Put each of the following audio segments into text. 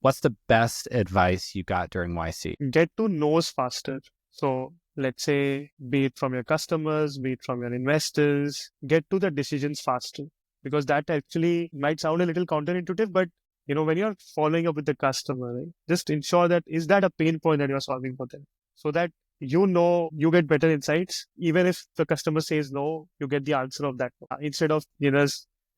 What's the best advice you got during YC? Get to no's faster. So let's say, be it from your customers, be it from your investors, get to the decisions faster. Because that actually might sound a little counterintuitive, but when you're following up with the customer, right, just ensure that is that a pain point that you're solving for them, so that you get better insights. Even if the customer says no, you get the answer of that. Instead of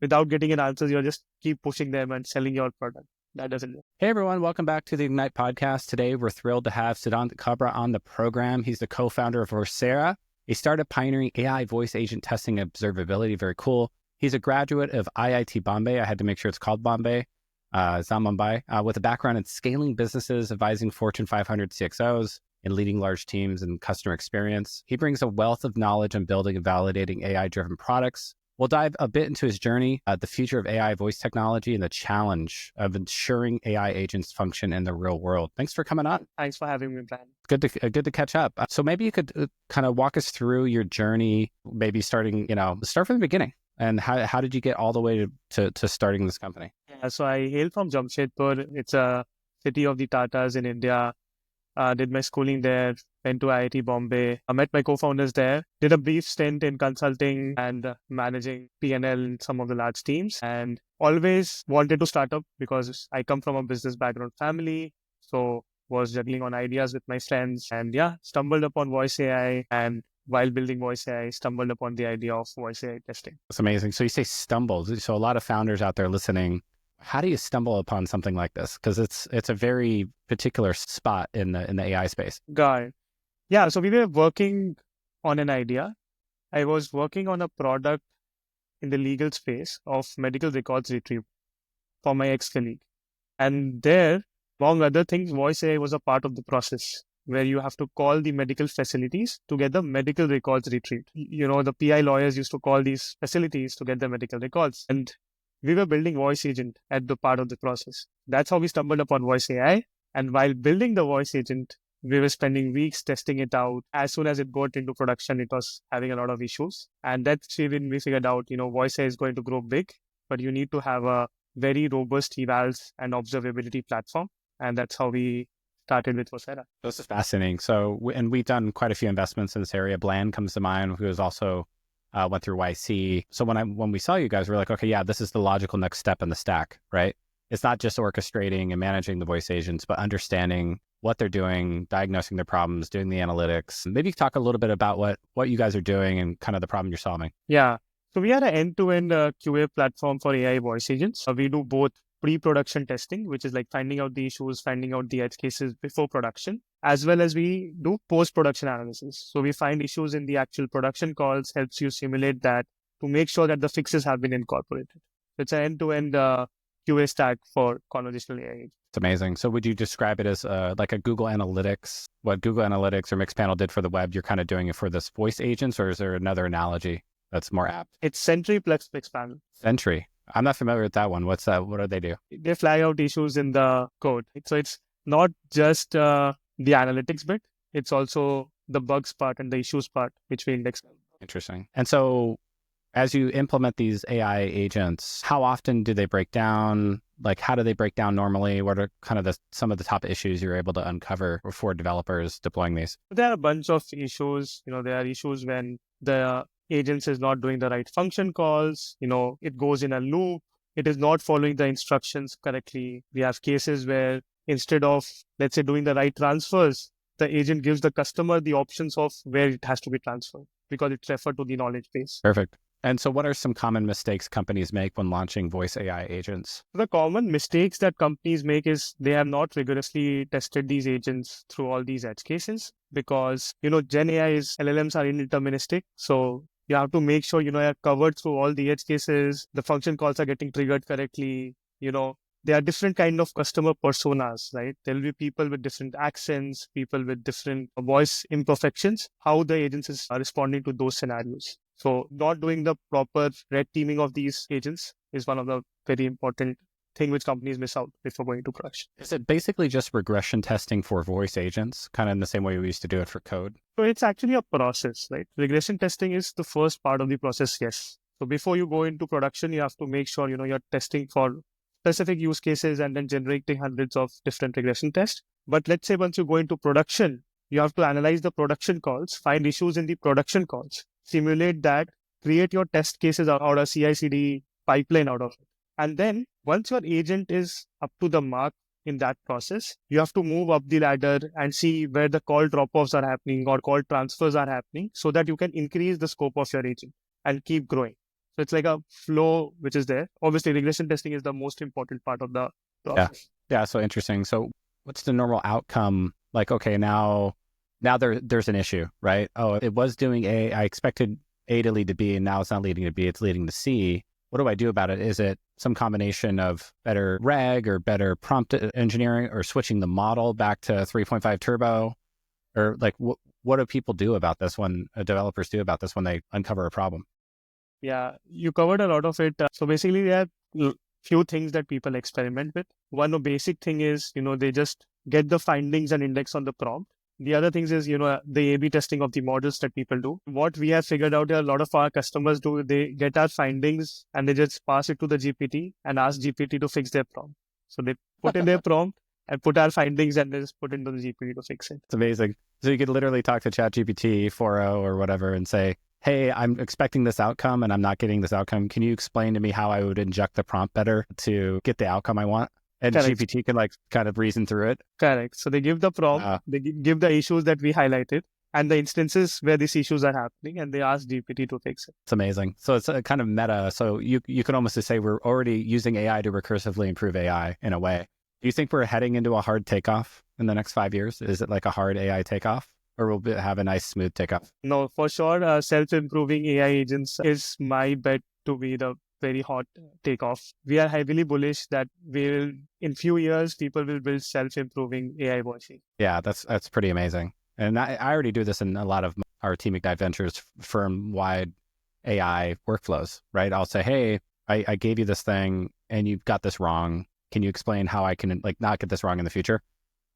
without getting an answer, you just keep pushing them and selling your product. That doesn't work. Hey everyone, welcome back to the Ignite podcast. Today we're thrilled to have Sidhant Kabra on the program. He's the co-founder of Vocera, a startup pioneering AI voice agent testing observability. Very cool. He's a graduate of IIT Bombay. I had to make sure it's called Bombay. It's not Mumbai. With a background in scaling businesses, advising Fortune 500 CXOs, and leading large teams and customer experience. He brings a wealth of knowledge on building and validating AI-driven products. We'll dive a bit into his journey, the future of AI voice technology, and the challenge of ensuring AI agents function in the real world. Thanks for coming on. Thanks for having me, Brian. Good to catch up. So maybe you could kind of walk us through your journey, maybe starting, start from the beginning. And how did you get all the way to starting this company? Yeah, so I hail from Jamshedpur. It's a city of the Tatas in India. Did my schooling there, went to IIT Bombay. I met my co-founders there, did a brief stint in consulting and managing P&L in some of the large teams, and always wanted to start up because I come from a business background family. So was juggling on ideas with my friends and stumbled upon voice AI, and while building voice AI, stumbled upon the idea of voice AI testing. That's amazing. So you say stumbled. So a lot of founders out there listening, how do you stumble upon something like this? Because it's a very particular spot in the AI space. Got it. Yeah, so we were working on an idea. I was working on a product in the legal space of medical records retrieval for my ex-colleague. And there, among other things, voice AI was a part of the process where you have to call the medical facilities to get the medical records retrieved. The PI lawyers used to call these facilities to get the medical records. And we were building voice agent at the part of the process. That's how we stumbled upon voice AI. And while building the voice agent, we were spending weeks testing it out. As soon as it got into production, it was having a lot of issues. And that's when we figured out, voice AI is going to grow big, but you need to have a very robust evals and observability platform. And that's how we started with Vocera. This is fascinating. So, and we've done quite a few investments in this area. Bland comes to mind, who is also went through YC. So when we saw you guys, we're like, okay, yeah, this is the logical next step in the stack, right? It's not just orchestrating and managing the voice agents, but understanding what they're doing, diagnosing their problems, doing the analytics. Maybe talk a little bit about what you guys are doing and kind of the problem you're solving. Yeah. So we are an end-to-end QA platform for AI voice agents. We do both pre-production testing, which is like finding out the issues, finding out the edge cases before production, as well as we do post-production analysis. So we find issues in the actual production calls, helps you simulate that to make sure that the fixes have been incorporated. It's an end-to-end QA stack for conversational AI. It's amazing. So would you describe it as like a Google Analytics, what Google Analytics or Mixpanel did for the web, you're kind of doing it for this voice agents, or is there another analogy that's more apt? It's Sentry plus Mixpanel. Sentry. I'm not familiar with that one. What's that? What do they do? They flag out issues in the code. So it's not just the analytics bit. It's also the bugs part and the issues part, which we index. Interesting. And so as you implement these AI agents, how often do they break down? Like, how do they break down normally? What are kind of some of the top issues you're able to uncover for developers deploying these? There are a bunch of issues. There are issues when the agents is not doing the right function calls. It goes in a loop. It is not following the instructions correctly. We have cases where instead of, let's say, doing the right transfers, the agent gives the customer the options of where it has to be transferred because it's referred to the knowledge base. Perfect. And so what are some common mistakes companies make when launching voice AI agents? The common mistakes that companies make is they have not rigorously tested these agents through all these edge cases because, Gen AI's LLMs are indeterministic. So you have to make sure, you're covered through all the edge cases. The function calls are getting triggered correctly. There are different kind of customer personas, right? There will be people with different accents, people with different voice imperfections, how the agents are responding to those scenarios. So not doing the proper red teaming of these agents is one of the very important thing which companies miss out before going to production. Is it basically just regression testing for voice agents, kind of in the same way we used to do it for code? So it's actually a process, right? Regression testing is the first part of the process, yes. So before you go into production, you have to make sure, you're testing for specific use cases and then generating hundreds of different regression tests. But let's say once you go into production, you have to analyze the production calls, find issues in the production calls, simulate that, create your test cases out of CI/CD pipeline out of it. And then once your agent is up to the mark in that process, you have to move up the ladder and see where the call drop-offs are happening or call transfers are happening so that you can increase the scope of your agent and keep growing. So it's like a flow which is there. Obviously, regression testing is the most important part of the process. Yeah. So interesting. So what's the normal outcome? Like, okay, now there's an issue, right? Oh, it was doing A, I expected A to lead to B, and now it's not leading to B, it's leading to C. What do I do about it? Is it some combination of better reg or better prompt engineering or switching the model back to 3.5 turbo? Or like, what do people do about this when developers do about this when they uncover a problem? Yeah, you covered a lot of it. So basically, there are few things that people experiment with. One basic thing is, they just get the findings and index on the prompt. The other things is, the A/B testing of the models that people do. What we have figured out, a lot of our customers do, they get our findings and they just pass it to the GPT and ask GPT to fix their prompt. So they put in their prompt and put our findings and they just put into the GPT to fix it. It's amazing. So you could literally talk to ChatGPT 4.0 or whatever and say, hey, I'm expecting this outcome and I'm not getting this outcome. Can you explain to me how I would inject the prompt better to get the outcome I want? And correct. GPT can kind of reason through it. Correct. So they give the prompt, they give the issues that we highlighted and the instances where these issues are happening, and they ask GPT to fix it. It's amazing. So it's a kind of meta. So you can almost just say we're already using AI to recursively improve AI in a way. Do you think we're heading into a hard takeoff in the next 5 years? Is it like a hard AI takeoff? Or will it have a nice smooth takeoff? No, for sure. Self-improving AI agents is my bet to be the very hot takeoff. We are heavily bullish that in few years, people will build self-improving AI voicing. Yeah, that's pretty amazing. And I already do this in a lot of our Team Ignite Ventures firm-wide AI workflows, right? I'll say, hey, I gave you this thing and you've got this wrong. Can you explain how I can not get this wrong in the future?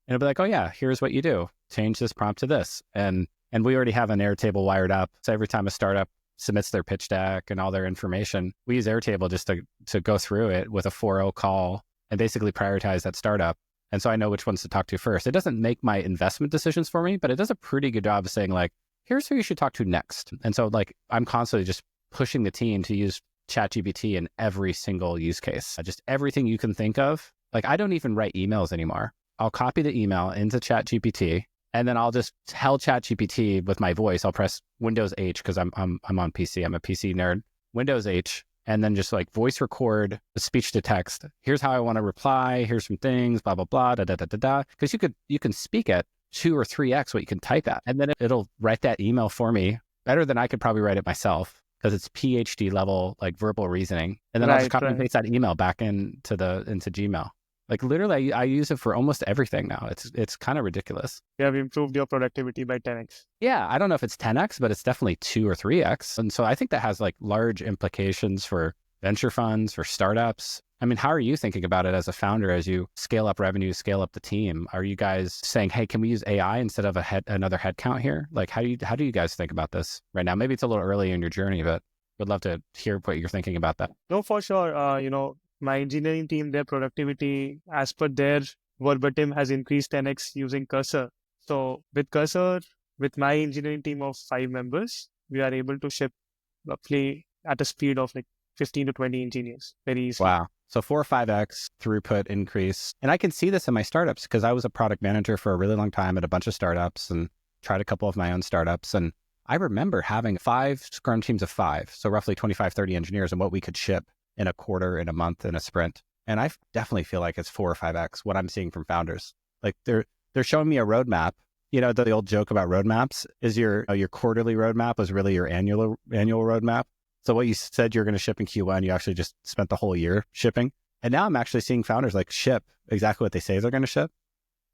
And it'll be like, oh yeah, here's what you do. Change this prompt to this. And we already have an Airtable wired up. So every time a startup submits their pitch deck and all their information, we use Airtable just to go through it with a 4.0 call and basically prioritize that startup. And so I know which ones to talk to first. It doesn't make my investment decisions for me, but it does a pretty good job of saying here's who you should talk to next. And so I'm constantly just pushing the team to use ChatGPT in every single use case. Just everything you can think of. I don't even write emails anymore. I'll copy the email into ChatGPT, and then I'll just tell ChatGPT with my voice. I'll press Windows H because I'm on PC. I'm a PC nerd. Windows H, and then just voice record the speech to text. Here's how I want to reply. Here's some things. Blah blah blah. Da da da da da. Because you can speak at 2 or 3x what you can type at, and then it'll write that email for me better than I could probably write it myself because it's PhD level verbal reasoning. And then I'll just copy and paste that email back into Gmail. Literally, I use it for almost everything now. It's kind of ridiculous. You have improved your productivity by 10x. Yeah, I don't know if it's 10x, but it's definitely 2 or 3x. And so I think that has large implications for venture funds, for startups. I mean, how are you thinking about it as a founder as you scale up revenue, scale up the team? Are you guys saying, hey, can we use AI instead of another headcount here? How do you guys think about this right now? Maybe it's a little early in your journey, but would love to hear what you're thinking about that. No, for sure. My engineering team, their productivity, as per their verbatim, has increased 10x using Cursor. So with Cursor, with my engineering team of 5 members, we are able to ship roughly at a speed of 15 to 20 engineers very easily. Wow. So 4 or 5x throughput increase. And I can see this in my startups because I was a product manager for a really long time at a bunch of startups and tried a couple of my own startups. And I remember having 5 Scrum teams of 5, so roughly 25, 30 engineers, and what we could ship in a quarter, in a month, in a sprint. And I definitely feel like it's 4 or 5x what I'm seeing from founders. They're showing me a roadmap. The old joke about roadmaps is your quarterly roadmap was really your annual roadmap. So what you said you're going to ship in Q1, you actually just spent the whole year shipping. And now I'm actually seeing founders ship exactly what they say they're going to ship.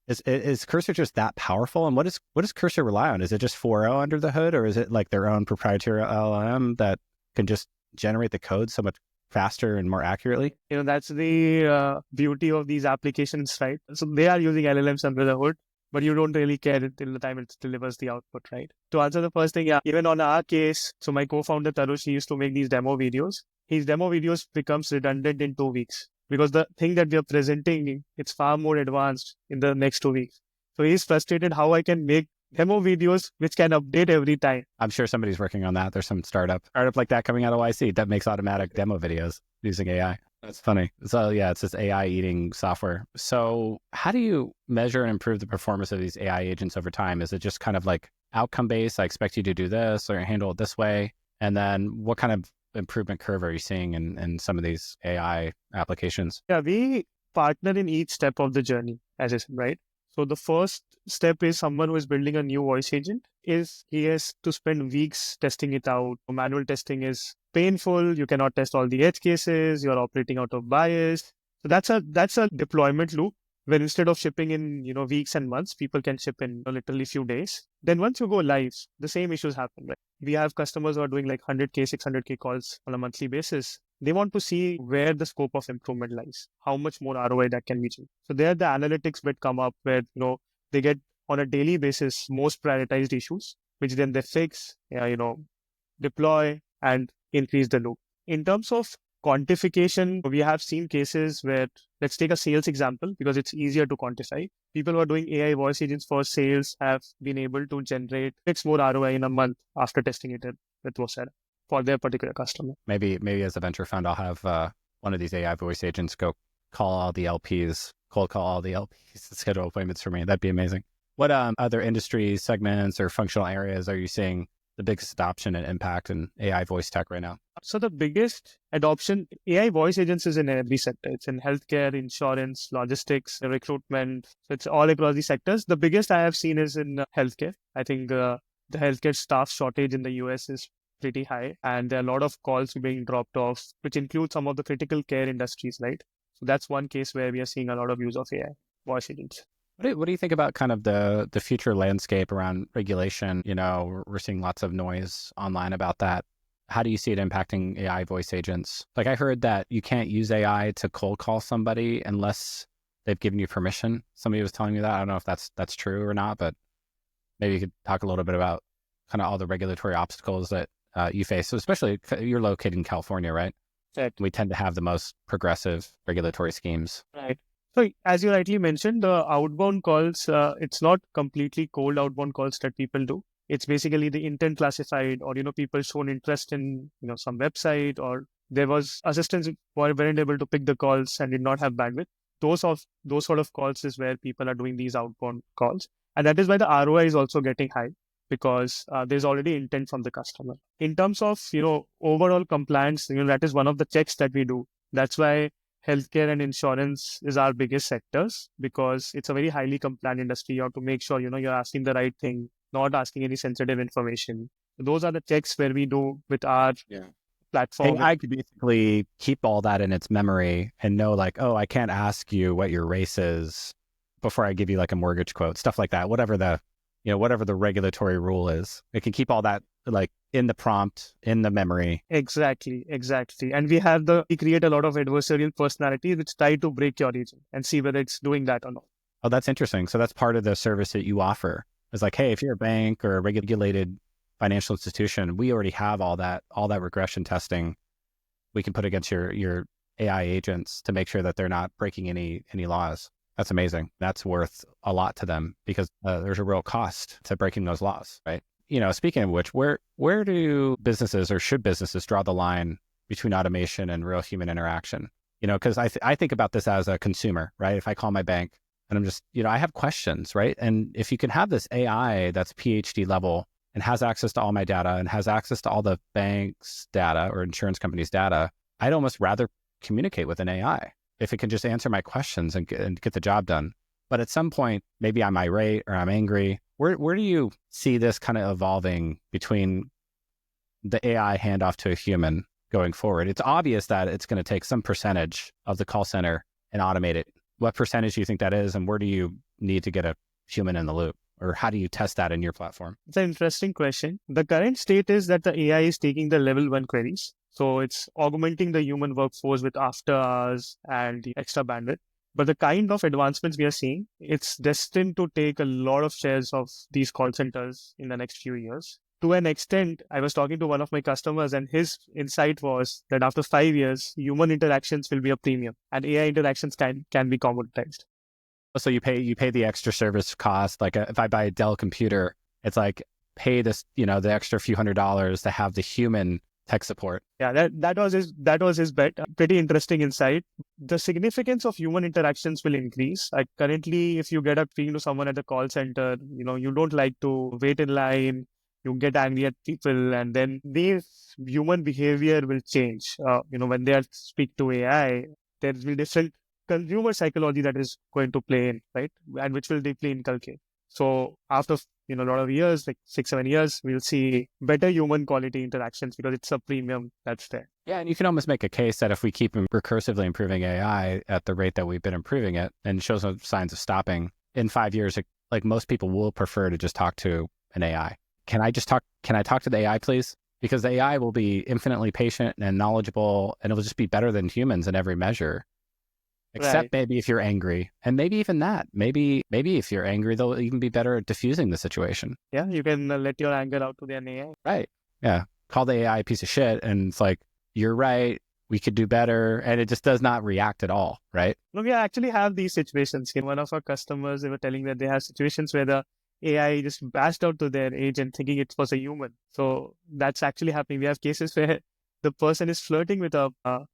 Is Cursor just that powerful? And what does Cursor rely on? Is it just 4.0 under the hood, or is it their own proprietary LLM that can just generate the code so much faster and more accurately? That's the beauty of these applications, right? So they are using LLMs under the hood, but you don't really care until the time it delivers the output, right? To answer the first thing, even on our case, so my co-founder Tarush, he used to make these demo videos. His demo videos becomes redundant in 2 weeks because the thing that we are presenting, it's far more advanced in the next 2 weeks. So he's frustrated how I can make demo videos which can update every time. I'm sure somebody's working on that. There's some startup like that coming out of YC that makes automatic demo videos using AI. That's funny. So yeah, it's this AI eating software. So how do you measure and improve the performance of these AI agents over time? Is it just kind of like outcome based? I expect you to do this or handle it this way. And then what kind of improvement curve are you seeing in some of these AI applications? Yeah, we partner in each step of the journey, as I said, right? So the first step is someone who is building a new voice agent he has to spend weeks testing it out. Manual testing is painful. You cannot test all the edge cases. You're operating out of bias. So that's a deployment loop where instead of shipping in, weeks and months, people can ship in literally few days. Then once you go live, the same issues happen, right? We have customers who are doing like 100K, 600K calls on a monthly basis. They want to see where the scope of improvement lies, how much more ROI that can be achieved. So there the analytics bit come up where, they get on a daily basis most prioritized issues, which then they fix, deploy and increase the loop. In terms of quantification, we have seen cases where, let's take a sales example because it's easier to quantify. People who are doing AI voice agents for sales have been able to generate 6 more ROI in a month after testing it with Vocera for their particular customer. Maybe as a venture fund, I'll have one of these AI voice agents go call all the LPs, cold call all the LPs to schedule appointments for me. That'd be amazing. What other industry segments or functional areas are you seeing the biggest adoption and impact in AI voice tech right now? So the biggest adoption, AI voice agents is in every sector. It's in healthcare, insurance, logistics, recruitment. So it's all across the sectors. The biggest I have seen is in healthcare. I think the healthcare staff shortage in the US is pretty high. And there are a lot of calls being dropped off, which include some of the critical care industries, right? So that's one case where we are seeing a lot of use of AI voice agents. What do you think about kind of the future landscape around regulation? We're seeing lots of noise online about that. How do you see it impacting AI voice agents? Like I heard that you can't use AI to cold call somebody unless they've given you permission. Somebody was telling me that. I don't know if that's true or not, but maybe you could talk a little bit about kind of all the regulatory obstacles that you face. So especially you're located in California, right? Right. We tend to have the most progressive regulatory schemes. Right. So as you rightly mentioned, the outbound calls, it's not completely cold outbound calls that people do. It's basically the intent classified or, people shown interest in, some website or there was assistants who weren't able to pick the calls and did not have bandwidth. Those sort of calls is where people are doing these outbound calls. And that is why the ROI is also getting high because there's already intent from the customer. In terms of, overall compliance, that is one of the checks that we do. That's why healthcare and insurance is our biggest sectors because it's a very highly compliant industry. You have to make sure, you're asking the right thing, not asking any sensitive information. Those are the checks where we do with our platform. AI could basically keep all that in its memory and know like, oh, I can't ask you what your race is before I give you like a mortgage quote, stuff like that. Whatever the regulatory rule is, it can keep all that like in the prompt, in the memory. Exactly. And we create a lot of adversarial personalities which try to break your agent and see whether it's doing that or not. Oh, that's interesting. So that's part of the service that you offer. It's like, hey, if you're a bank or a regulated financial institution, we already have all that regression testing we can put against your AI agents to make sure that they're not breaking any laws. That's amazing. That's worth a lot to them because there's a real cost to breaking those laws, right? Speaking of which, where do businesses or should businesses draw the line between automation and real human interaction? Because I think about this as a consumer, right? If I call my bank and I'm just, I have questions, right? And if you can have this AI that's PhD level and has access to all my data and has access to all the bank's data or insurance company's data, I'd almost rather communicate with an AI if it can just answer my questions and get the job done. But at some point, maybe I'm irate or I'm angry. Where do you see this kind of evolving between the AI handoff to a human going forward? It's obvious that it's going to take some percentage of the call center and automate it. What percentage do you think that is? And where do you need to get a human in the loop? Or how do you test that in your platform? It's an interesting question. The current state is that the AI is taking the level 1 queries. So it's augmenting the human workforce with after hours and the extra bandwidth. But the kind of advancements we are seeing, it's destined to take a lot of shares of these call centers in the next few years. to an extent, I was talking to one of my customers and his insight was that after 5 years, human interactions will be a premium and AI interactions can be commoditized. So you pay the extra service cost. Like if I buy a Dell computer, it's like pay this, the extra few $100s to have the human tech support. Yeah, that was his bet. Pretty interesting insight. The significance of human interactions will increase. Like currently, if you get up speaking to someone at the call center, you don't like to wait in line. You get angry at people, and then this human behavior will change. When they speak to AI, there will be different consumer psychology that is going to play in, right? And which will deeply inculcate. So after a lot of years, like 6-7 years, we'll see better human quality interactions because it's a premium that's there. Yeah, and you can almost make a case that if we keep recursively improving AI at the rate that we've been improving it, and shows no signs of stopping, in 5 years, like most people will prefer to just talk to an AI. Can I talk to the AI, please? Because the AI will be infinitely patient and knowledgeable, and it will just be better than humans in every measure. Except maybe if you're angry. And maybe even that. Maybe if you're angry, they'll even be better at diffusing the situation. Yeah, you can let your anger out to the AI. Right. Yeah. Call the AI a piece of shit. And it's like, you're right. We could do better. And it just does not react at all. Right. No, we actually have these situations. One of our customers, they were telling that they have situations where the AI just bashed out to their agent thinking it was a human. So that's actually happening. We have cases where the person is flirting with a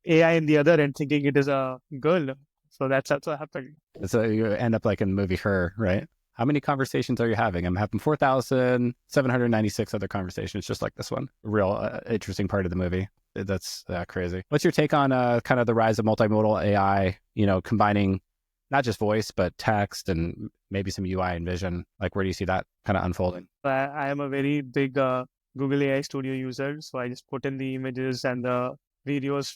AI in the other end thinking it is a girl. So that's also happened. So you end up like in the movie Her, right? How many conversations are you having? I'm having 4,796 other conversations, just like this one. Real interesting part of the movie. That's crazy. What's your take on kind of the rise of multimodal AI, combining not just voice, but text and maybe some UI and vision? Like, where do you see that kind of unfolding? I am a very big Google AI Studio user. So I just put in the images and the videos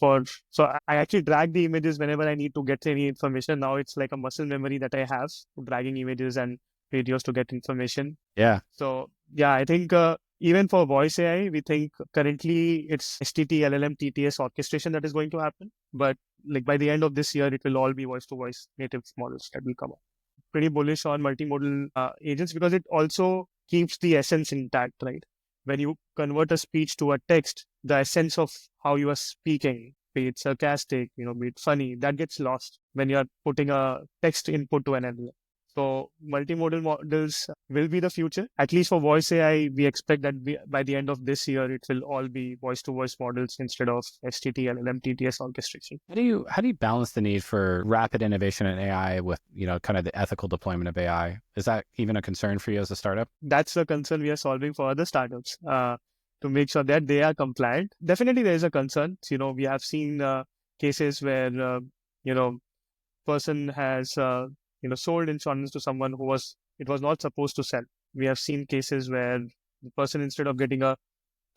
so I actually drag the images whenever I need to get any information. Now it's like a muscle memory that I have, dragging images and videos to get information. Yeah. So yeah, I think even for voice AI, we think currently it's STT, LLM, TTS orchestration that is going to happen. But like by the end of this year, it will all be voice-to-voice native models that will come up. Pretty bullish on multimodal agents because it also keeps the essence intact, right? When you convert a speech to a text, the essence of how you are speaking, be it sarcastic, be it funny, that gets lost when you are putting a text input to an LLM. So multimodal models will be the future. At least for voice AI, we expect that by the end of this year, it will all be voice-to-voice models instead of STT, LLM, TTS orchestration. How do you balance the need for rapid innovation in AI with, kind of the ethical deployment of AI? Is that even a concern for you as a startup? That's the concern we are solving for other startups to make sure that they are compliant. Definitely, there is a concern. We have seen cases where, person has sold insurance to someone it was not supposed to sell. We have seen cases where the person, instead of getting a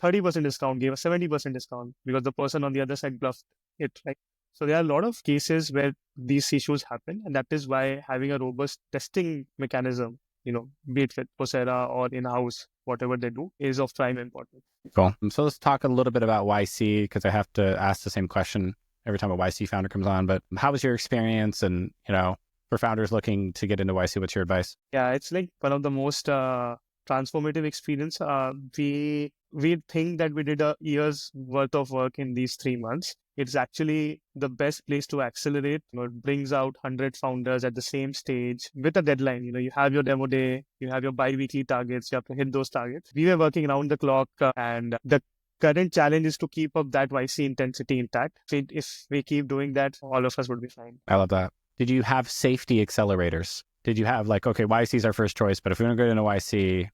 30% discount, gave a 70% discount because the person on the other side bluffed it, right? So there are a lot of cases where these issues happen. And that is why having a robust testing mechanism, be it with Vocera or in-house, whatever they do, is of prime importance. Cool. So let's talk a little bit about YC, because I have to ask the same question every time a YC founder comes on. But how was your experience? And, for founders looking to get into YC, what's your advice? Yeah, it's like one of the most transformative experience. We think that we did a year's worth of work in these 3 months. It's actually the best place to accelerate. It brings out 100 founders at the same stage with a deadline. You have your demo day, you have your bi-weekly targets, you have to hit those targets. We were working around the clock and the current challenge is to keep up that YC intensity intact. So if we keep doing that, all of us would be fine. I love that. Did you have safety accelerators? Did you have YC is our first choice, but if we want to go into YC,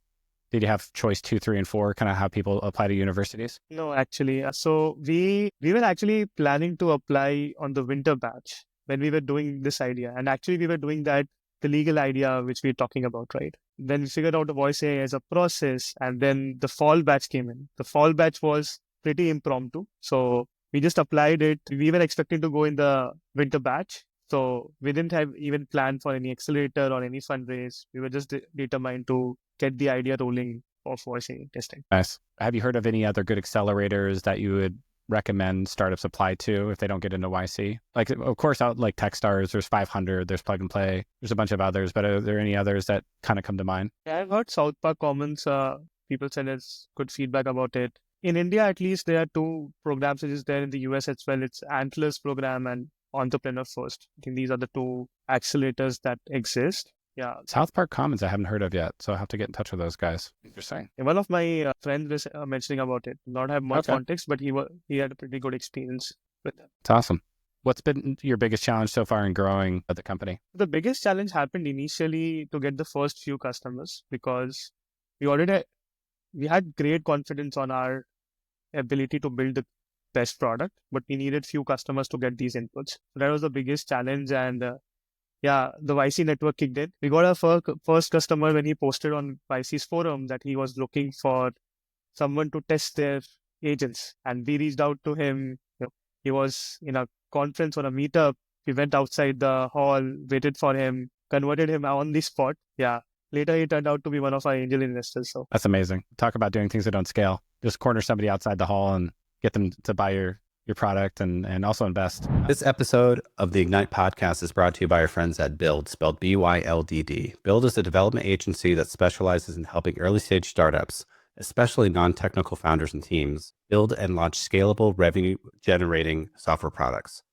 did you have choice 2, 3, and 4, kind of how people apply to universities? No, actually. So we were actually planning to apply on the winter batch when we were doing this idea. And actually we were doing that, the legal idea, which we're talking about, right? Then we figured out the voice AI as a process. And then the fall batch came in. The fall batch was pretty impromptu. So we just applied it. We were expecting to go in the winter batch. So we didn't have even planned for any accelerator or any fundraise. We were just determined to get the idea rolling of voice AI testing. Nice. Have you heard of any other good accelerators that you would recommend startups apply to if they don't get into YC? Like, of course, like Techstars, there's 500, there's Plug and Play, there's a bunch of others, but are there any others that kind of come to mind? Yeah, I've heard South Park Commons People said there's good feedback about it. In India, at least, there are two programs which is there. In the US as well. It's Antlers program and Entrepreneur First. I think these are the two accelerators that exist. Yeah. South Park Commons I haven't heard of yet, so I'll have to get in touch with those guys. Interesting. One of my friends was mentioning about it. Not have much context, but he had a pretty good experience with that. It's awesome. What's been your biggest challenge so far in growing the company? The biggest challenge happened initially to get the first few customers, because we had great confidence on our ability to build the best product, but we needed few customers to get these inputs. So that was the biggest challenge. And the YC network kicked in. We got our first customer when he posted on YC's forum that he was looking for someone to test their agents. And we reached out to him. He was in a conference or a meetup. We went outside the hall, waited for him, converted him on the spot. Yeah. Later, he turned out to be one of our angel investors. So that's amazing. Talk about doing things that don't scale. Just corner somebody outside the hall and get them to buy your product and also invest. This episode of the Ignite podcast is brought to you by our friends at Build, spelled BYLDD. Build is a development agency that specializes in helping early stage startups, especially non-technical founders and teams, build and launch scalable revenue generating software products.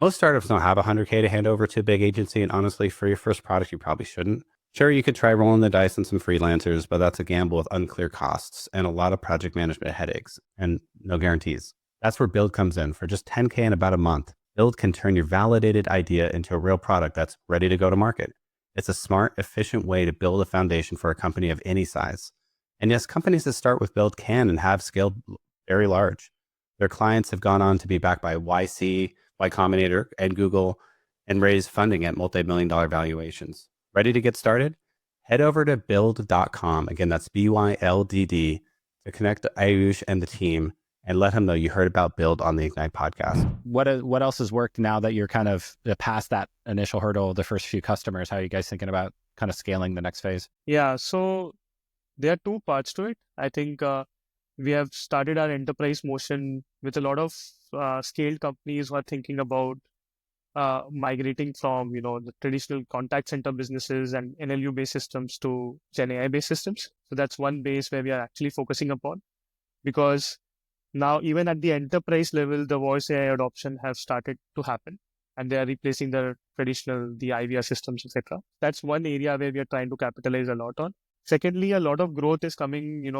Most startups don't have $100K to hand over to a big agency, and honestly, for your first product, you probably shouldn't. Sure, you could try rolling the dice on some freelancers, but that's a gamble with unclear costs and a lot of project management headaches and no guarantees. That's where Build comes in. For just $10K in about a month, Build can turn your validated idea into a real product that's ready to go to market. It's a smart, efficient way to build a foundation for a company of any size. And yes, companies that start with Build can and have scaled very large. Their clients have gone on to be backed by YC, Y Combinator, and Google, and raise funding at multi-million-dollar valuations. Ready to get started? Head over to build.com. Again, that's BYLDD, to connect Ayush and the team and let him know you heard about Build on the Ignite podcast. What else has worked now that you're kind of past that initial hurdle, the first few customers? How are you guys thinking about kind of scaling the next phase? Yeah, so there are two parts to it. I think we have started our enterprise motion with a lot of scaled companies who are thinking about migrating from, the traditional contact center businesses and NLU-based systems to Gen AI-based systems. So that's one base where we are actually focusing upon, because now even at the enterprise level, the voice AI adoption has started to happen, and they are replacing the IVR systems, etc. That's one area where we are trying to capitalize a lot on. Secondly, a lot of growth is coming,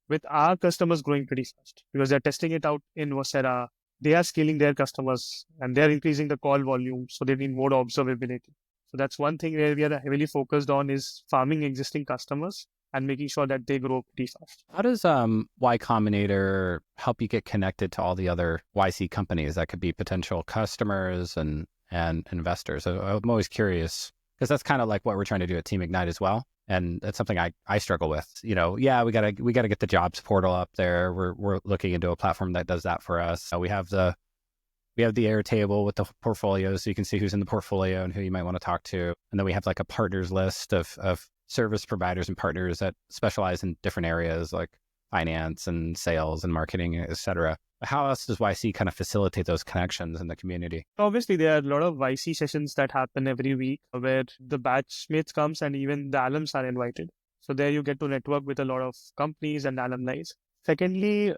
with our customers growing pretty fast, because they're testing it out in Vocera. They are scaling their customers and they're increasing the call volume. So they need more observability. So that's one thing where we are heavily focused on, is farming existing customers and making sure that they grow pretty fast. How does Y Combinator help you get connected to all the other YC companies that could be potential customers and investors? I'm always curious, because that's kind of like what we're trying to do at Team Ignite as well. And that's something I struggle with. We gotta get the jobs portal up there. We're looking into a platform that does that for us. We have the Airtable with the portfolios, so you can see who's in the portfolio and who you might want to talk to. And then we have like a partners list of service providers and partners that specialize in different areas like finance and sales and marketing, et cetera. How else does YC kind of facilitate those connections in the community? Obviously, there are a lot of YC sessions that happen every week where the batchmates comes and even the alums are invited. So there you get to network with a lot of companies and alumni. Secondly,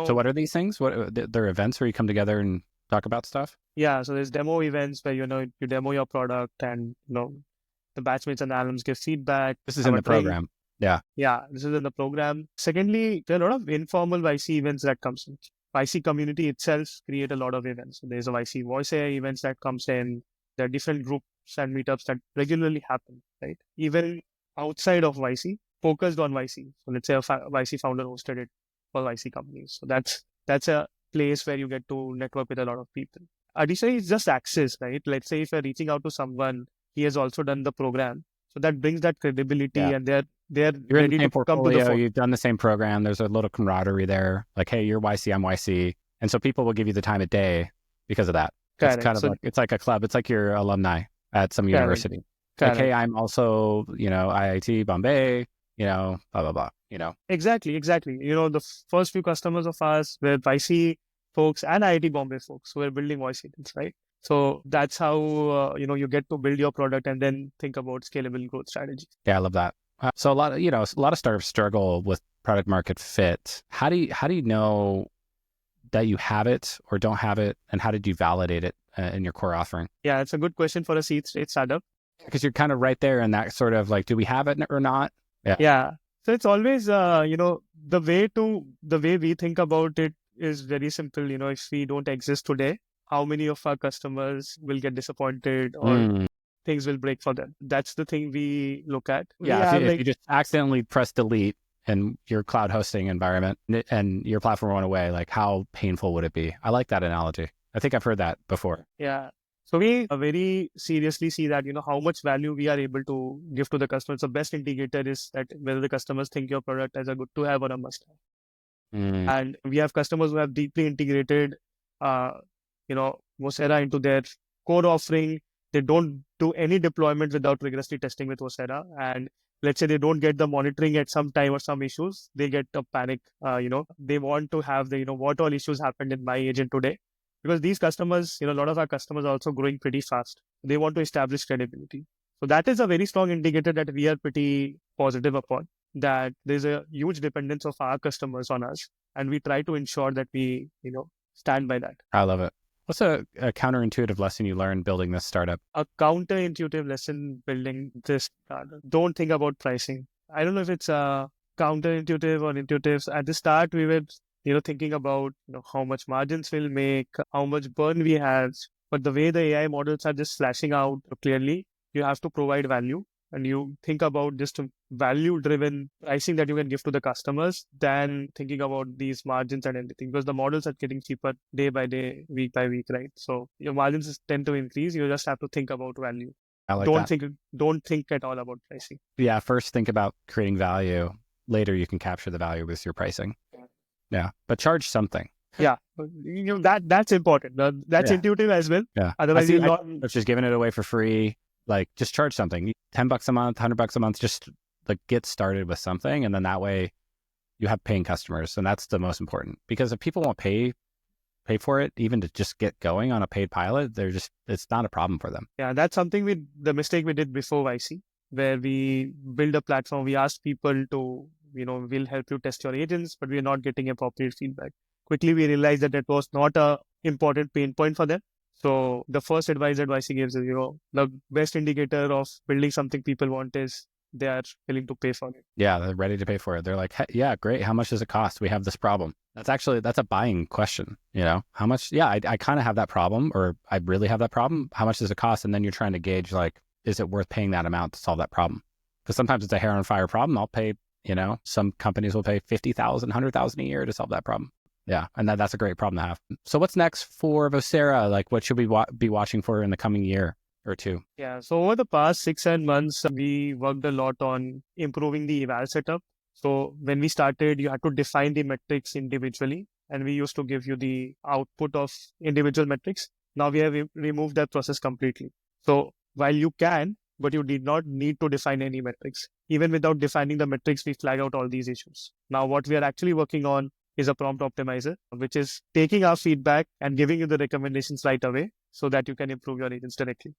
So what are these things? They're events where you come together and talk about stuff? Yeah, so there's demo events where, you demo your product and, the batchmates and alums give feedback. This is in the program. Yeah. Yeah, this is in the program. Secondly, there are a lot of informal YC events that comes in. YC community itself create a lot of events. So there's a YC voice AI events that comes in. There are different groups and meetups that regularly happen, right? Even outside of YC, focused on YC. So let's say a YC founder hosted it for YC companies. So that's a place where you get to network with a lot of people. Additionally, it's just access, right? Let's say if you're reaching out to someone, he has also done the program. So that brings that credibility, and they're You're ready in the same to come to the portfolio. fore. You've done the same program. There's a little camaraderie there. Like, hey, you're YC, I'm YC. And so people will give you the time of day because of that. Correct. It's kind of it's like a club. It's like your alumni at some university. Correct. Like, hey, I'm also, IIT Bombay, blah, blah, blah, Exactly. The first few customers of ours were YC folks and IIT Bombay folks who were building voice agents, right? So that's how, you get to build your product and then think about scalable growth strategies. Yeah, I love that. So a lot of startups struggle with product market fit. How do you know that you have it or don't have it, and how did you validate it in your core offering? Yeah, it's a good question for a seed stage startup. Because you're kind of right there in that sort of like, do we have it or not? Yeah. So it's always, the way we think about it is very simple. If we don't exist today, how many of our customers will get disappointed or things will break for them? That's the thing we look at. If you just accidentally press delete in your cloud hosting environment and your platform went away, like how painful would it be? I like that analogy. I think I've heard that before. Yeah. So we very seriously see that, how much value we are able to give to the customer. So best indicator is that whether the customers think your product as a good to have or a must have. And we have customers who have deeply integrated, Vocera into their core offering. They don't do any deployment without rigorously testing with Vocera. And let's say they don't get the monitoring at some time or some issues, they get a panic. They want to have what all issues happened in my agent today. Because these customers, a lot of our customers are also growing pretty fast. They want to establish credibility. So that is a very strong indicator that we are pretty positive upon, that there's a huge dependence of our customers on us. And we try to ensure that we, stand by that. I love it. What's a counterintuitive lesson you learned building this startup? A counterintuitive lesson building this startup. Don't think about pricing. I don't know if it's counterintuitive or intuitive. At the start, we were thinking about how much margins we'll make, how much burn we have. But the way the AI models are just flashing out clearly, you have to provide value. And you think about just value-driven pricing that you can give to the customers than thinking about these margins and everything. Because the models are getting cheaper day by day, week by week, right? So your margins tend to increase. You just have to think about value. I like Don't think at all about pricing. Yeah, first think about creating value. Later, you can capture the value with your pricing. Yeah, but charge something. Yeah, that's important. That's intuitive as well. Yeah, otherwise you're not just giving it away for free. Like just charge something, $10 a month, $100 a month. Just like get started with something, and then that way you have paying customers, and that's the most important. Because if people won't pay for it, even to just get going on a paid pilot, it's not a problem for them. Yeah, that's something the mistake we did before YC, where we build a platform. We asked people to, we'll help you test your agents, but we're not getting appropriate feedback. Quickly, we realized that it was not a important pain point for them. So the first advice that YC gives is, the best indicator of building something people want is they are willing to pay for it. Yeah, they're ready to pay for it. They're like, hey, yeah, great. How much does it cost? We have this problem. That's a buying question. How much? Yeah, I kind of have that problem, or I really have that problem. How much does it cost? And then you're trying to gauge, like, is it worth paying that amount to solve that problem? Because sometimes it's a hair on fire problem. I'll pay, some companies will pay $50,000, $100,000 a year to solve that problem. Yeah, and that's a great problem to have. So what's next for Vocera? Like, what should we be watching for in the coming year or two? Yeah, so over the past 6-7 months, we worked a lot on improving the eval setup. So when we started, you had to define the metrics individually, and we used to give you the output of individual metrics. Now we have removed that process completely. So while you can, but you did not need to define any metrics. Even without defining the metrics, we flag out all these issues. Now what we are actually working on is a prompt optimizer, which is taking our feedback and giving you the recommendations right away so that you can improve your agents directly.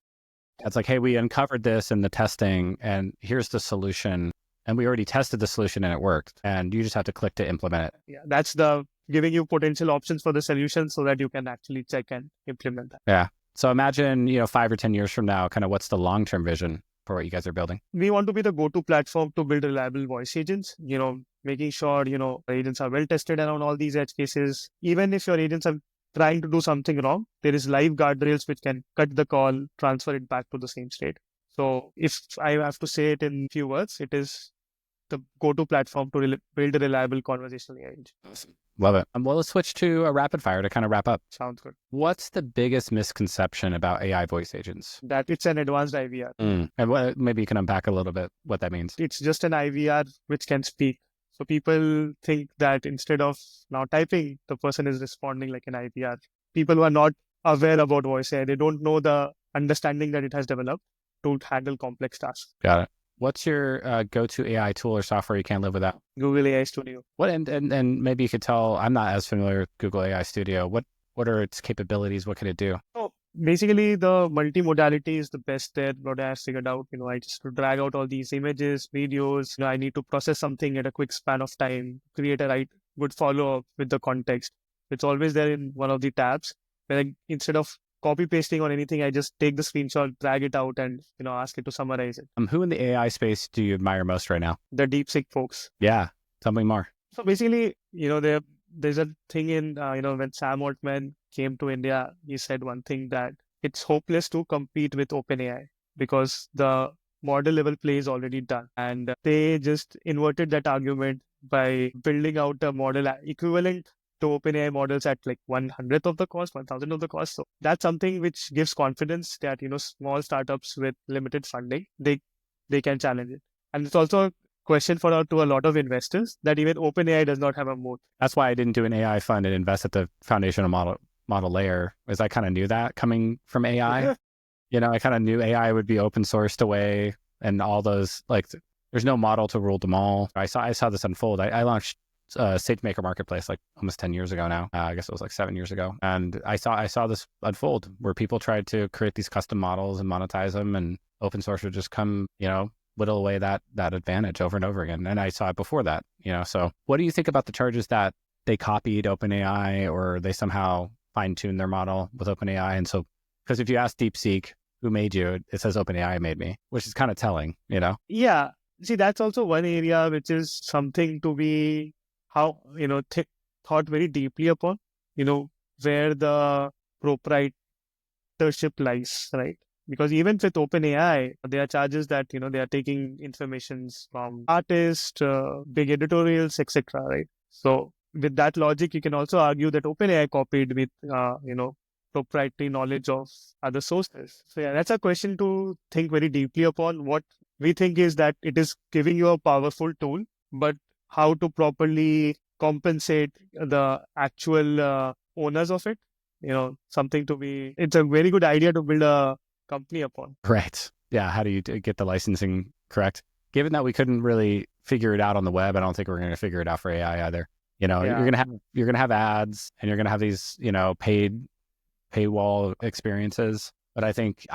It's like, hey, we uncovered this in the testing and here's the solution. And we already tested the solution and it worked. And you just have to click to implement it. Yeah, that's the giving you potential options for the solution so that you can actually check and implement that. Yeah. So imagine, 5 or 10 years from now, kind of what's the long-term vision for what you guys are building? We want to be the go-to platform to build reliable voice agents, making sure, agents are well tested around all these edge cases. Even if your agents are trying to do something wrong, there is live guardrails which can cut the call, transfer it back to the same state. So if I have to say it in few words, it is the go-to platform to build a reliable conversational AI agent. Awesome. Love it. Well, let's switch to a rapid fire to kind of wrap up. Sounds good. What's the biggest misconception about AI voice agents? That it's an advanced IVR. And maybe you can unpack a little bit what that means. It's just an IVR which can speak. So people think that instead of now typing, the person is responding like an IVR. People who are not aware about voice AI, they don't know the understanding that it has developed to handle complex tasks. Got it. What's your go-to AI tool or software you can't live without? Google AI Studio. What and maybe you could tell, I'm not as familiar with Google AI Studio. What are its capabilities? What can it do? So basically the multimodality is the best there, what I have figured out. I just drag out all these images, videos. I need to process something at a quick span of time, create a good follow-up with the context. It's always there in one of the tabs. Where instead of copy pasting or anything, I just take the screenshot, drag it out, and ask it to summarize it. Who in the AI space do you admire most right now? The DeepSeek folks. Yeah, tell me more. So basically, there's a thing in when Sam Altman came to India, he said one thing, that it's hopeless to compete with OpenAI because the model level play is already done, and they just inverted that argument by building out a model equivalent to OpenAI models at like 1/100th of the cost, 1,000th of the cost. So that's something which gives confidence that small startups with limited funding, they can challenge it. And it's also a question to a lot of investors that even OpenAI does not have a moat. That's why I didn't do an AI fund and invest at the foundational model layer, because I kind of knew that coming from AI. I kind of knew AI would be open sourced away, and all those, like, there's no model to rule them all. I saw this unfold. I launched SageMaker Marketplace like almost 10 years ago now. I guess it was like 7 years ago. And I saw this unfold where people tried to create these custom models and monetize them, and open source would just come, whittle away that advantage over and over again. And I saw it before that, So what do you think about the charges that they copied OpenAI, or they somehow fine-tuned their model with OpenAI? And so, because if you ask DeepSeek, who made you, it says OpenAI made me, which is kind of telling, Yeah. See, that's also one area which is something to be thought very deeply upon, where the proprietorship lies, right? Because even with OpenAI, there are charges that, they are taking informations from artists, big editorials, etc., right? So with that logic, you can also argue that OpenAI copied with, proprietary knowledge of other sources. So yeah, that's a question to think very deeply upon. What we think is that it is giving you a powerful tool, but how to properly compensate the actual owners of it, it's a very good idea to build a company upon. Right. Yeah. How do you get the licensing correct? Given that we couldn't really figure it out on the web, I don't think we're going to figure it out for AI either. You're going to have ads, and you're going to have these, paywall experiences. But I think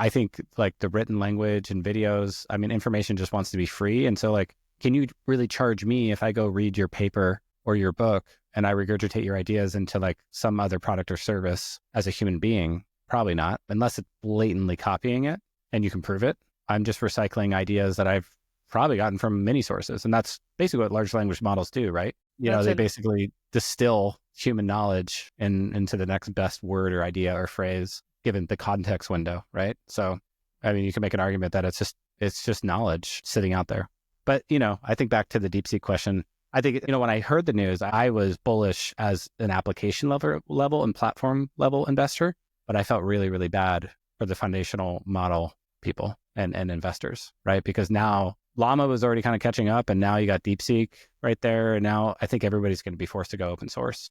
like the written language and videos, information just wants to be free. And so, like, can you really charge me if I go read your paper or your book and I regurgitate your ideas into like some other product or service as a human being? Probably not, unless it's blatantly copying it and you can prove it. I'm just recycling ideas that I've probably gotten from many sources. And that's basically what large language models do, right? They basically distill human knowledge into the next best word or idea or phrase, given the context window, right? So, you can make an argument that it's just knowledge sitting out there. But, I think back to the DeepSeek question, I think, when I heard the news, I was bullish as an application level and platform level investor, but I felt really, really bad for the foundational model people and investors, right? Because now Llama was already kind of catching up, and now you got DeepSeek right there. And now I think everybody's going to be forced to go open source.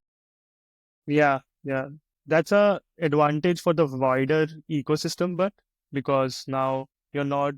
Yeah. That's a advantage for the wider ecosystem, but because now you're not,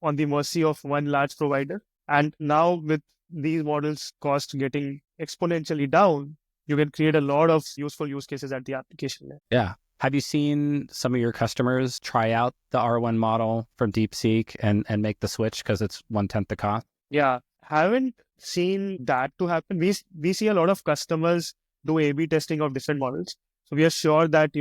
on the mercy of one large provider. And now with these models cost getting exponentially down, you can create a lot of useful use cases at the application layer. Yeah. Have you seen some of your customers try out the R1 model from DeepSeek and make the switch because it's 1/10 the cost? Yeah, haven't seen that to happen. We see a lot of customers do A/B testing of different models. So we are sure that,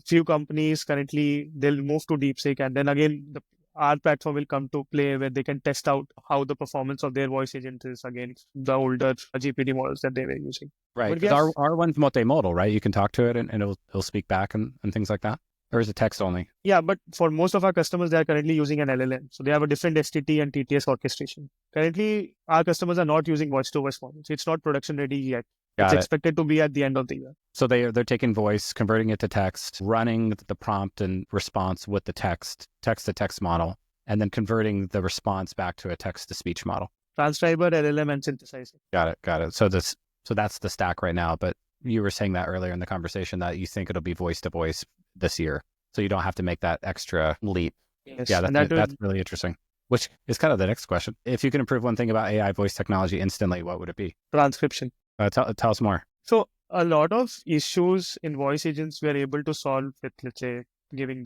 few companies currently, they'll move to DeepSeek, and then again, our platform will come to play where they can test out how the performance of their voice agent is against the older GPT models that they were using. Right. Because R1's multimodal, right? You can talk to it and it'll speak back and things like that. Or is it text only? Yeah, but for most of our customers, they are currently using an LLM. So they have a different STT and TTS orchestration. Currently, our customers are not using voice-to-voice models. It's not production ready yet. It's expected to be at the end of the year. So they're taking voice, converting it to text, running the prompt and response with the text-to-text model, and then converting the response back to a text-to-speech model. Transcriber, LLM, and synthesizer. Got it. So that's the stack right now. But you were saying that earlier in the conversation that you think it'll be voice-to-voice this year. So you don't have to make that extra leap. Yes. Yeah, that's really interesting. Which is kind of the next question. If you can improve one thing about AI voice technology instantly, what would it be? Transcription. Tell us more. So a lot of issues in voice agents we are able to solve with, let's say, tweaking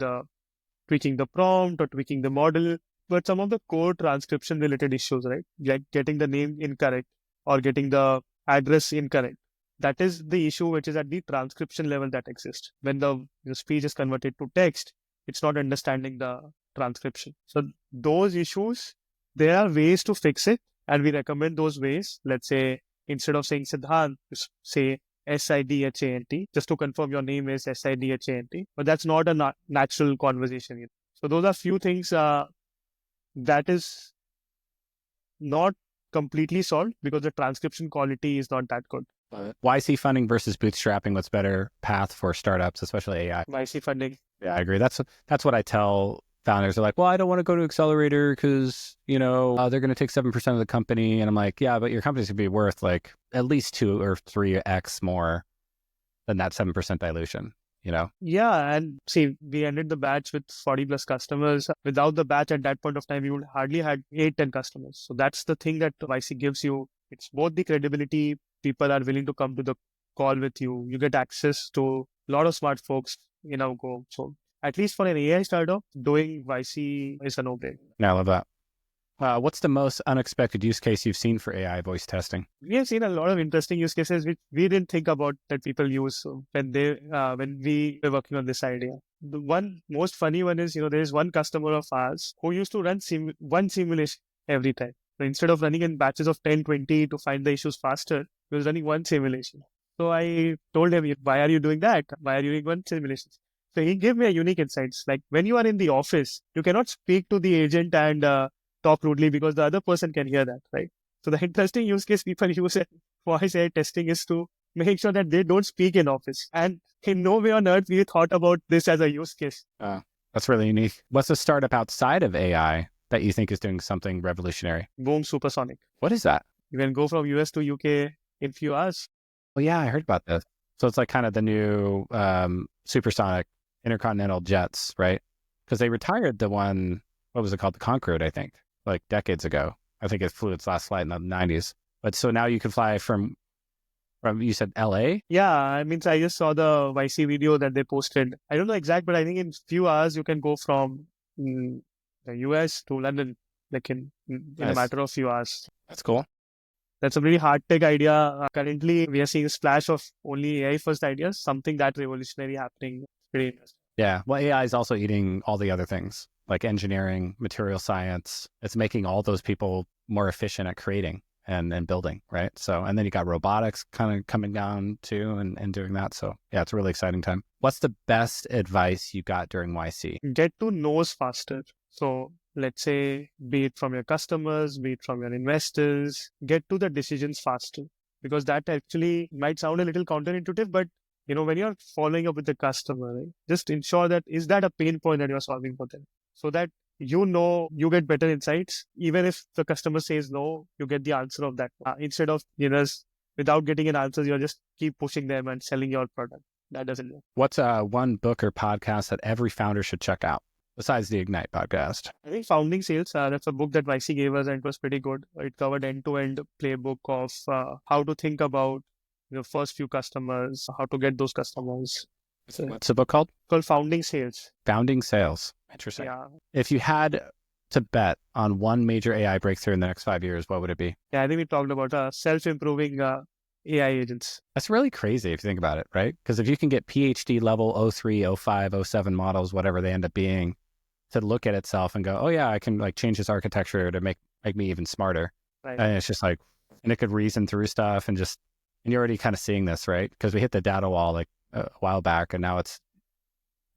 the prompt or tweaking the model. But some of the core transcription related issues, right? Like getting the name incorrect or getting the address incorrect. That is the issue which is at the transcription level that exists. When the speech is converted to text, it's not understanding the transcription. So those issues, there are ways to fix it, and we recommend those ways. Let's say instead of saying Sidhant, say Sidhant, just to confirm your name is Sidhant. But that's not a natural conversation. So those are few things that is not completely solved because the transcription quality is not that good. YC funding versus bootstrapping, what's better path for startups, especially AI? YC funding. Yeah, I agree. That's what I tell founders. They're like, well, I don't want to go to accelerator because, they're going to take 7% of the company. And I'm like, yeah, but your company's going to be worth like at least 2 or 3x more than that 7% dilution, Yeah. And see, we ended the batch with 40 plus customers. Without the batch at that point of time, we would hardly had 8-10 customers. So that's the thing that YC gives you. It's both the credibility. People are willing to come to the call with you. You get access to a lot of smart folks in our go. So at least for an AI startup, doing YC is a no-brainer. Yeah, I love that. What's the most unexpected use case you've seen for AI voice testing? We have seen a lot of interesting use cases which we didn't think about that people use when we were working on this idea. The one most funny one is, there is one customer of ours who used to run one simulation every time. So instead of running in batches of 10, 20 to find the issues faster, he was running one simulation. So I told him, why are you doing that? Why are you doing one simulation? So he gave me a unique insights. Like when you are in the office, you cannot speak to the agent and talk rudely because the other person can hear that, right? So the interesting use case people use it for AI testing is to make sure that they don't speak in office. And in no way on earth we thought about this as a use case. That's really unique. What's a startup outside of AI that you think is doing something revolutionary? Boom Supersonic. What is that? You can go from US to UK in few hours. Well, yeah, I heard about this. So it's like kind of the new supersonic intercontinental jets, right? Because they retired the one, what was it called? The Concorde, I think, like decades ago. I think it flew its last flight in the 90s. But so now you can fly from you said LA? Yeah, I just saw the YC video that they posted. I don't know exact, but I think in few hours you can go from the US to London, like in a matter of few hours. That's cool. That's a really hard tech idea. Currently, we are seeing a splash of only AI first ideas, something that revolutionary happening. Pretty interesting. Yeah. Well, AI is also eating all the other things like engineering, material science. It's making all those people more efficient at creating and building, right? So, and then you got robotics kind of coming down too and doing that. So yeah, it's a really exciting time. What's the best advice you got during YC? Get to knows faster. So let's say, be it from your customers, be it from your investors, get to the decisions faster, because that actually might sound a little counterintuitive, but when you're following up with the customer, right, just ensure that is that a pain point that you're solving for them, so that you get better insights. Even if the customer says no, you get the answer of that. Instead of without getting an answer, you just keep pushing them and selling your product. That doesn't work. What's one book or podcast that every founder should check out besides the Ignite podcast? I think Founding Sales, that's a book that YC gave us and it was pretty good. It covered end-to-end playbook of how to think about first few customers, how to get those customers. What's the book called? Called Founding Sales. Founding Sales. Interesting. Yeah. If you had to bet on one major AI breakthrough in the next 5 years, what would it be? Yeah, I think we talked about self-improving AI agents. That's really crazy if you think about it, right? Because if you can get PhD level 03, 05, 07 models, whatever they end up being, to look at itself and go, oh yeah, I can like change this architecture to make me even smarter. Right. And it's just like, and it could reason through stuff and you're already kind of seeing this, right? Because we hit the data wall like a while back and now it's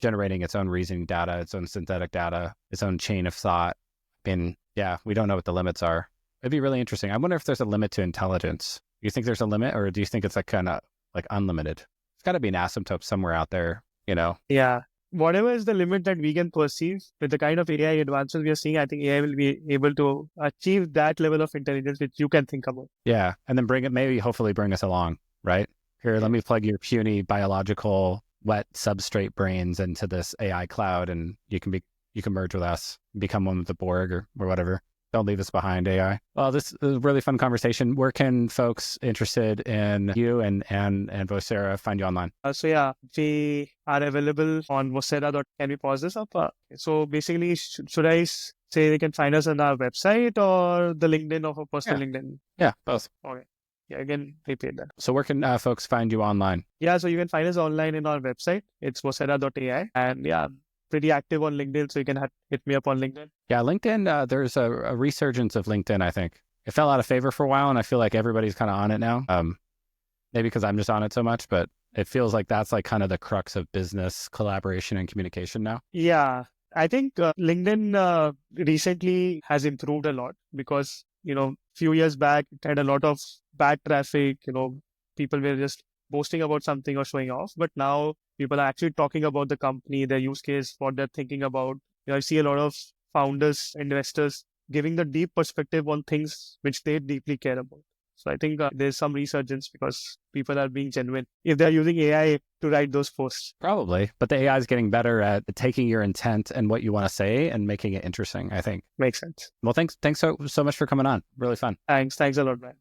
generating its own reasoning data, its own synthetic data, its own chain of thought. And yeah, we don't know what the limits are. It'd be really interesting. I wonder if there's a limit to intelligence. Do you think there's a limit, or do you think it's like kind of like unlimited? It's got to be an asymptote somewhere out there, Yeah. Whatever is the limit that we can perceive with the kind of AI advances we are seeing, I think AI will be able to achieve that level of intelligence which you can think about. Yeah. And then hopefully bring us along, right? Here, let me plug your puny biological wet substrate brains into this AI cloud and you can merge with us, become one with the Borg or whatever. Don't leave us behind, AI. Well, this is a really fun conversation. Where can folks interested in you and Vocera find you online? We are available on Vocera. Can we pause this up? So basically, should I say they can find us on our website or the LinkedIn of a personal LinkedIn? Yeah, both. Okay. Yeah, again, repeat that. So where can folks find you online? Yeah, so you can find us online in our website. It's vocera.ai. And yeah, pretty active on LinkedIn, so you can hit me up on LinkedIn. Yeah, LinkedIn, there's a resurgence of LinkedIn, I think. It fell out of favor for a while, and I feel like everybody's kind of on it now. Maybe because I'm just on it so much, but it feels like that's like kind of the crux of business collaboration and communication now. Yeah, I think LinkedIn recently has improved a lot because, few years back, it had a lot of bad traffic. People were just boasting about something or showing off. But now people are actually talking about the company, their use case, what they're thinking about. I see a lot of founders, investors giving the deep perspective on things which they deeply care about. So I think there's some resurgence because people are being genuine if they're using AI to write those posts. Probably, but the AI is getting better at taking your intent and what you want to say and making it interesting, I think. Makes sense. Well, thanks so much for coming on. Really fun. Thanks a lot, man.